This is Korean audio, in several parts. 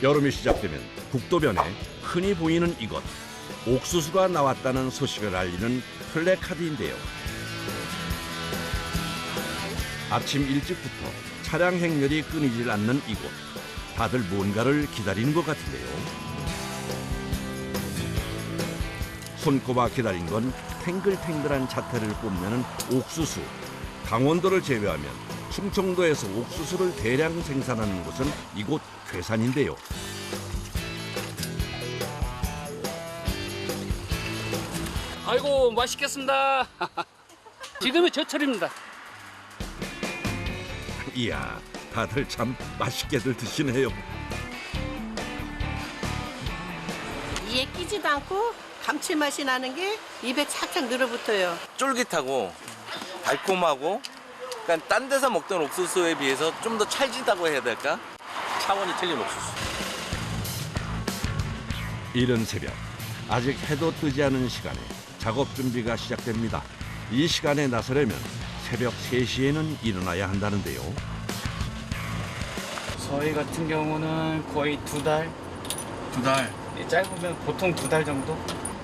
여름이 시작되면 북도변에 흔히 보이는 이것, 옥수수가 나왔다는 소식을 알리는 플래카드인데요. 아침 일찍부터 차량 행렬이 끊이질 않는 이곳. 다들 뭔가를 기다리는 것 같은데요. 손꼽아 기다린 건 탱글탱글한 자태를 뽐내는 옥수수. 강원도를 제외하면 충청도에서 옥수수를 대량 생산하는 곳은 이곳 괴산인데요. 아이고 맛있겠습니다. 지금이 제철입니다. 이야, 다들 참 맛있게들 드시네요. 이에 끼지도 않고 감칠맛이 나는 게 입에 착착 늘어붙어요. 쫄깃하고 달콤하고, 그러니까 딴 데서 먹던 옥수수에 비해서 좀 더 찰지다고 해야 될까? 차원이 틀린 옥수수. 이른 새벽, 아직 해도 뜨지 않은 시간에 작업 준비가 시작됩니다. 이 시간에 나서려면 새벽 3시에는 일어나야 한다는데요. 저희 같은 경우는 거의 2달? 2달. 짧으면 보통 2달 정도?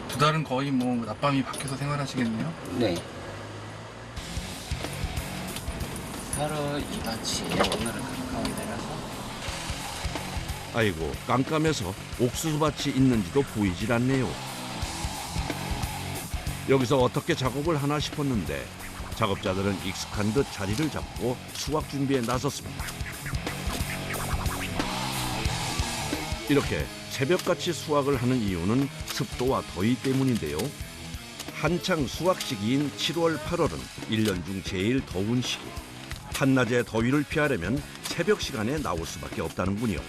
2달은 거의 뭐 낮밤이 밖에서 생활하시겠네요. 네. 하루 이같이 오늘은 가까운 데라서. 아이고, 깜깜해서 옥수수밭이 있는지도 보이질 않네요. 여기서 어떻게 작업을 하나 싶었는데 작업자들은 익숙한 듯 자리를 잡고 수확 준비에 나섰습니다. 이렇게 새벽같이 수확을 하는 이유는 습도와 더위 때문인데요. 한창 수확 시기인 7월, 8월은 1년 중 제일 더운 시기. 한낮의 더위를 피하려면 새벽 시간에 나올 수밖에 없다는군요.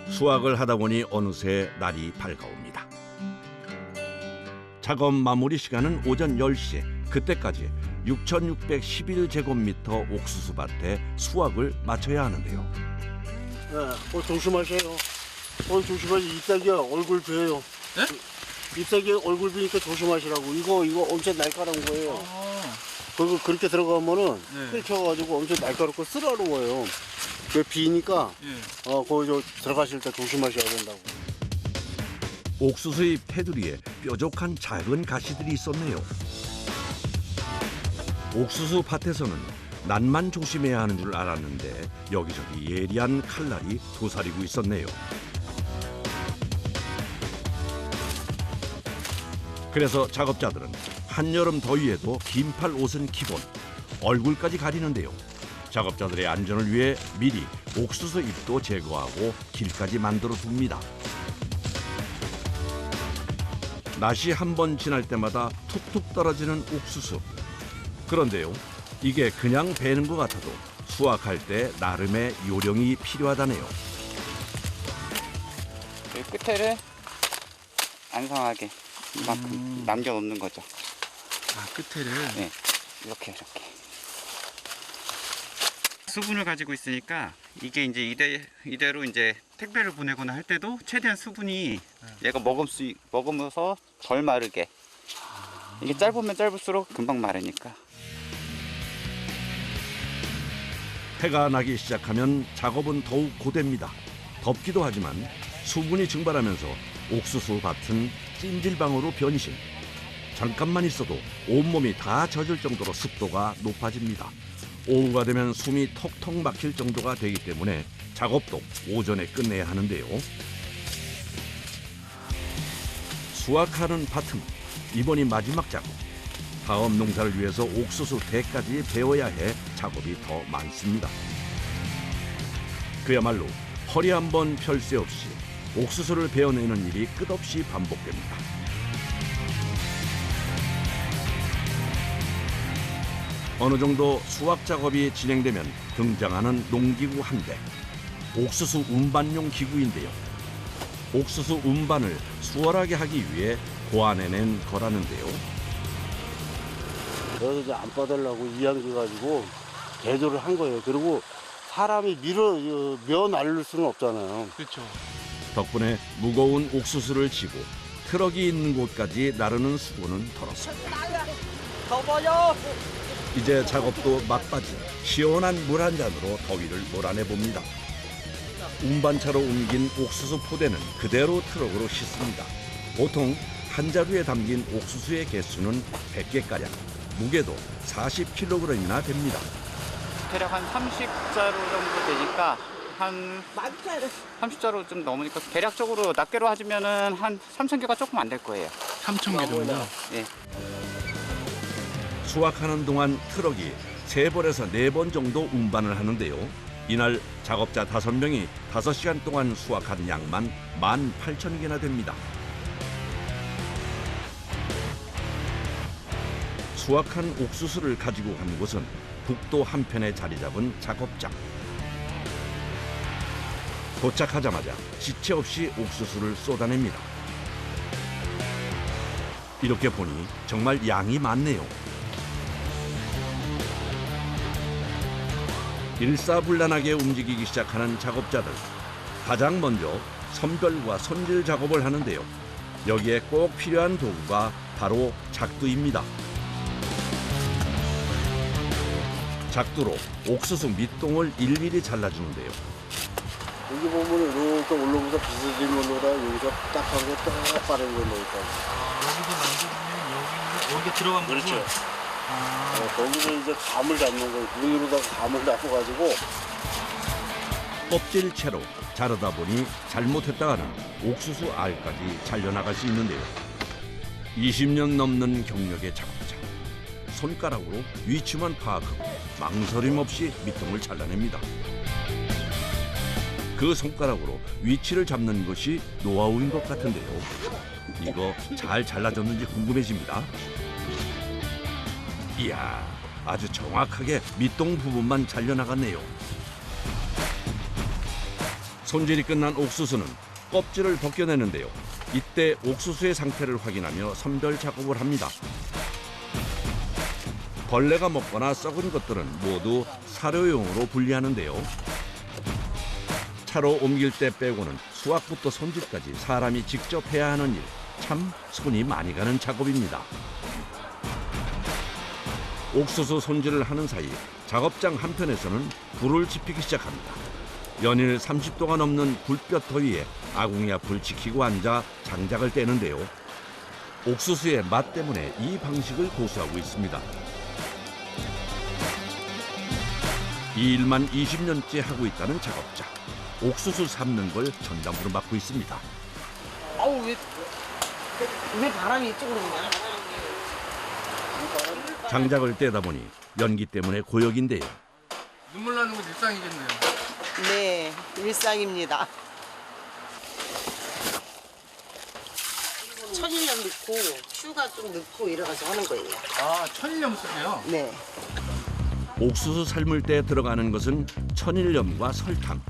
수확을 하다 보니 어느새 날이 밝아옵니다. 작업 마무리 시간은 오전 10시. 그때까지 6,611제곱미터 옥수수밭에 수확을 마쳐야 하는데요. 조심하세요. 조심하세요. 잎사귀가 얼굴 베요. 네? 잎사귀 얼굴 비니까 조심하시라고. 이거 엄청 날카로운 거예요. 그렇게 들어가면은 펼쳐가지고 엄청 날카롭고 쓰라로워요. 그 비니까 거기 들어가실 때 조심하셔야 된다고. 옥수수의 테두리에 뾰족한 작은 가시들이 있었네요. 옥수수 밭에서는 낫만 조심해야 하는 줄 알았는데 여기저기 예리한 칼날이 도사리고 있었네요. 그래서 작업자들은 한여름 더위에도 긴팔 옷은 기본, 얼굴까지 가리는데요. 작업자들의 안전을 위해 미리 옥수수 잎도 제거하고 길까지 만들어 둡니다. 낮이 한 번 지날 때마다 툭툭 떨어지는 옥수수. 그런데요, 이게 그냥 베는 것 같아도 수확할 때 나름의 요령이 필요하다네요. 이 끝에를 안상하게 이만큼 남겨놓는 거죠. 아, 끝에를. 네, 이렇게. 수분을 가지고 있으니까 이게 이제 이대로 이제 택배를 보내거나 할 때도 최대한 수분이 얘가 먹으면서 덜 마르게. 이게 짧으면 짧을수록 금방 마르니까. 해가 나기 시작하면 작업은 더욱 고됩니다. 덥기도 하지만 수분이 증발하면서 옥수수 밭은 찜질방으로 변신. 잠깐만 있어도 온몸이 다 젖을 정도로 습도가 높아집니다. 오후가 되면 숨이 턱턱 막힐 정도가 되기 때문에 작업도 오전에 끝내야 하는데요. 수확하는 밭은 이번이 마지막 작업. 다음 농사를 위해서 옥수수 대까지 베어야 해 작업이 더 많습니다. 그야말로 허리 한번 펼 새 없이 옥수수를 베어내는 일이 끝없이 반복됩니다. 어느 정도 수확 작업이 진행되면 등장하는 농기구 한 대. 옥수수 운반용 기구인데요. 옥수수 운반을 수월하게 하기 위해 고안해낸 거라는데요. 그래서 이제 안 빠달라고 이양해가지고 대조를 한 거예요. 그리고 사람이 며 날릴 수는 없잖아요. 그렇죠. 덕분에 무거운 옥수수를 지고 트럭이 있는 곳까지 나르는 수고는 덜었습니다. 이제 작업도 막바지 시원한 물 한 잔으로 더위를 몰아내봅니다. 운반차로 옮긴 옥수수 포대는 그대로 트럭으로 싣습니다. 보통 한 자루에 담긴 옥수수의 개수는 100개가량, 무게도 40kg이나 됩니다. 대략 한 30자루 정도 되니까 한 30자루 좀 넘으니까 대략적으로 낱개로 하시면은 한 3,000개가 조금 안 될 거예요. 3,000개 정도. 예. 수확하는 동안 트럭이 3번에서 4번 정도 운반을 하는데요. 이날 작업자 5명이 5시간 동안 수확한 양만 18,000개나 됩니다. 수확한 옥수수를 가지고 간 곳은 북도 한편에 자리 잡은 작업장. 도착하자마자 지체 없이 옥수수를 쏟아냅니다. 이렇게 보니 정말 양이 많네요. 일사불란하게 움직이기 시작하는 작업자들. 가장 먼저 선별과 손질 작업을 하는데요. 여기에 꼭 필요한 도구가 바로 작두입니다. 작두로 옥수수 밑동을 일일이 잘라주는데요. 여기 보면은 이렇게 올라오면서 비스듬히 올라오다 여기서 딱 하고 딱 빠르게 올라오니까. 여기도 만들면 여기 들어간 부분. 그렇죠. 거기서 이제 감을 잡는 거예요. 눈으로다가 감을 잡아가지고. 껍질채로 자르다 보니 잘못했다가는 옥수수 알까지 잘려나갈 수 있는데요. 20년 넘는 경력의 작업자. 손가락으로 위치만 파악하고 망설임 없이 밑동을 잘라냅니다. 그 손가락으로 위치를 잡는 것이 노하우인 것 같은데요. 이거 잘 잘라졌는지 궁금해집니다. 이야, 아주 정확하게 밑동 부분만 잘려나갔네요. 손질이 끝난 옥수수는 껍질을 벗겨내는데요. 이때 옥수수의 상태를 확인하며 선별 작업을 합니다. 벌레가 먹거나 썩은 것들은 모두 사료용으로 분리하는데요. 차로 옮길 때 빼고는 수확부터 손질까지 사람이 직접 해야 하는 일, 참 손이 많이 가는 작업입니다. 옥수수 손질을 하는 사이 작업장 한편에서는 불을 지피기 시작합니다. 연일 30도가 넘는 불볕 더위에 아궁이 앞을 지키고 앉아 장작을 떼는데요. 옥수수의 맛 때문에 이 방식을 고수하고 있습니다. 이 일만 20년째 하고 있다는 작업자. 옥수수 삶는 걸 전담으로 맡고 있습니다. 아우 왜 바람이 이쪽으로 오냐? 장작을 떼다 보니 연기 때문에 고역인데요. 눈물 나는 건 일상이겠네요. 네, 일상입니다. 천일염 넣고 슈가 좀 넣고 이래가지고 하는 거예요. 아, 천일염 쓰세요? 네. 옥수수 삶을 때 들어가는 것은 천일염과 설탕.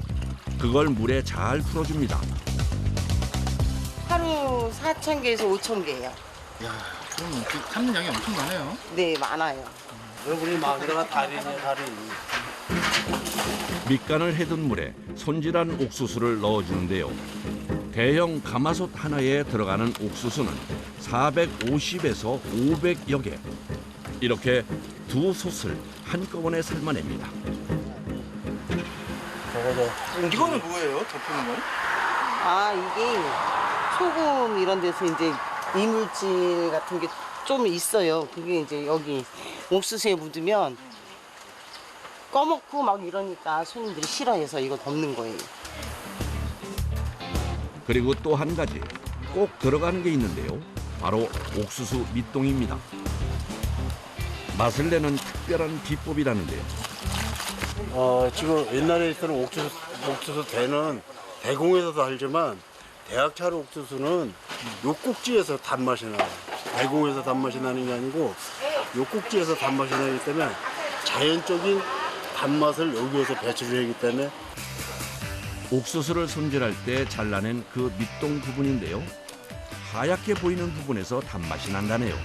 그걸 물에 잘 풀어줍니다. 하루 4,000개에서 5,000개예요. 야, 그럼 이렇게 삶는 양이 엄청 많아요. 네, 많아요. 우리 마누라가 달인이야, 달인. 밑간을 해둔 물에 손질한 옥수수를 넣어주는데요. 대형 가마솥 하나에 들어가는 옥수수는 450에서 500여 개. 이렇게 두 솥을 한꺼번에 삶아냅니다. 이거는 뭐예요? 덮는 건? 아, 이게 소금 이런 데서 이제 이물질 같은 게 좀 있어요. 그게 이제 여기 옥수수에 묻으면 꺼먹고 막 이러니까 손님들이 싫어해서 이거 덮는 거예요. 그리고 또 한 가지 꼭 들어가는 게 있는데요. 바로 옥수수 밑동입니다. 맛을 내는 특별한 비법이라는데요. 지금 옛날에 있던 옥수수 대는 대공에서도 알지만 대학차로 옥수수는 요 꼭지에서 단맛이 나요. 대공에서 단맛이 나는 게 아니고 요 꼭지에서 단맛이 나기 때문에 자연적인 단맛을 여기에서 배출을 하기 때문에 옥수수를 손질할 때 잘라낸 그 밑동 부분인데요. 하얗게 보이는 부분에서 단맛이 난다네요.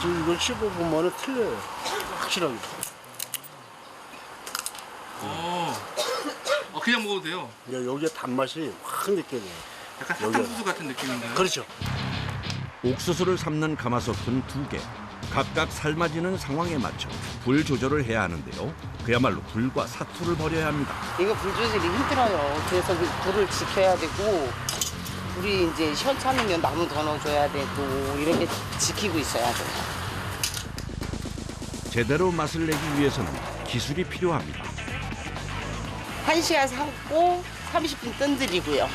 지금 이걸 씹어보면 틀려요. 확실하게. 그냥 먹어도 돼요. 여기에 단맛이 확 느껴져요. 약간 사탕수수 같은 느낌인가요? 그렇죠. 옥수수를 삶는 가마솥은 2개. 각각 삶아지는 상황에 맞춰 불 조절을 해야 하는데요. 그야말로 불과 사투를 벌여야 합니다. 이거 불 조절이 힘들어요. 그래서 그 불을 지켜야 되고 불이 이제 시원찮으면 나무 더 넣어줘야 되고 이렇게 지키고 있어야 돼요. 제대로 맛을 내기 위해서는 기술이 필요합니다. 1시간 삶고 30분 뜸들이고요.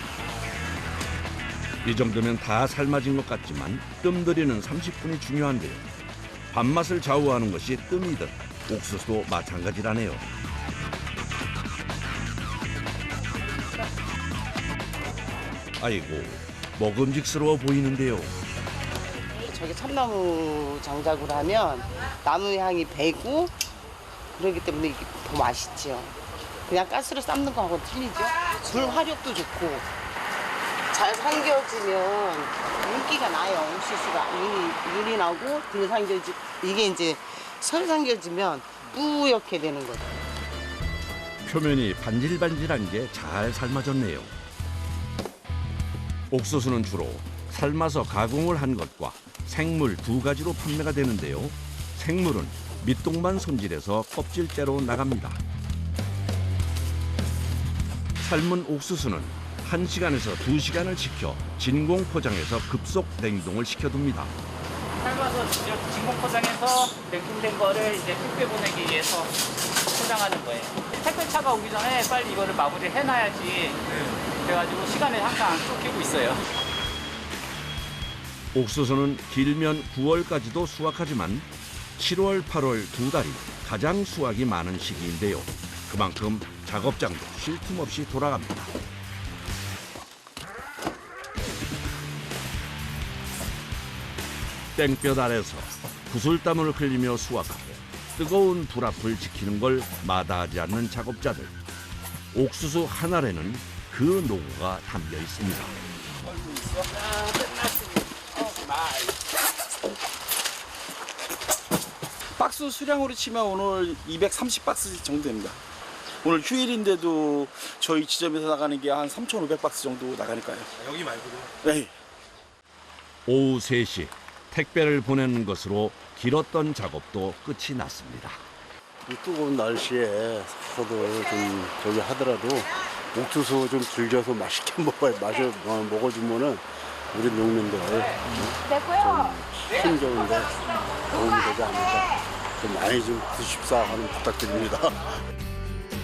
이 정도면 다 삶아진 것 같지만 뜸 들이는 30분이 중요한데요. 밥맛을 좌우하는 것이 뜸이든 옥수수도 마찬가지라네요. 아이고, 먹음직스러워 보이는데요. 저기 참나무 장작으로 하면 나무 향이 배고 그러기 때문에 이게 더 맛있죠. 그냥 가스로 삶는 거하고는 틀리죠. 불 화력도 좋고 잘 삼겨지면 윤기가 나요. 옥수수가 윤이 나고 덜 삼겨지 이게 이제 설 삼겨지면 뿌옇게 되는 거죠. 표면이 반질반질한 게 잘 삶아졌네요. 옥수수는 주로 삶아서 가공을 한 것과 생물 두 가지로 판매가 되는데요. 생물은 밑동만 손질해서 껍질째로 나갑니다. 삶은 옥수수는 1시간에서 2시간을 지켜 진공 포장해서 급속 냉동을 시켜둡니다. 삶아서 진공 포장해서 냉동된 거를 이제 택배 보내기 위해서 포장하는 거예요. 택배차가 오기 전에 빨리 이거를 마무리 해놔야지. 그래가지고 시간을 항상 쫓기고 있어요. 옥수수는 길면 9월까지도 수확하지만 7월, 8월 두 달이 가장 수확이 많은 시기인데요. 그만큼 작업장도 쉴 틈 없이 돌아갑니다. 땡볕 아래서 구슬땀을 흘리며 수확하고 뜨거운 불 앞을 지키는 걸 마다하지 않는 작업자들. 옥수수 한 알에는 그 노고가 담겨 있습니다. 박스 수량으로 치면 오늘 230박스 정도 됩니다. 오늘 휴일인데도 저희 지점에서 나가는 게 한 3,500박스 정도 나가니까요. 여기 말고도? 네. 오후 3시 택배를 보내는 것으로 길었던 작업도 끝이 났습니다. 이 뜨거운 날씨에 서도 좀 저기 하더라도 옥수수 좀 즐겨서 맛있게 먹어주면은 우리 농민들 좀 힘겨운데 도움이 되지 않을까. 좀 많이 좀 드십사 하는 부탁드립니다.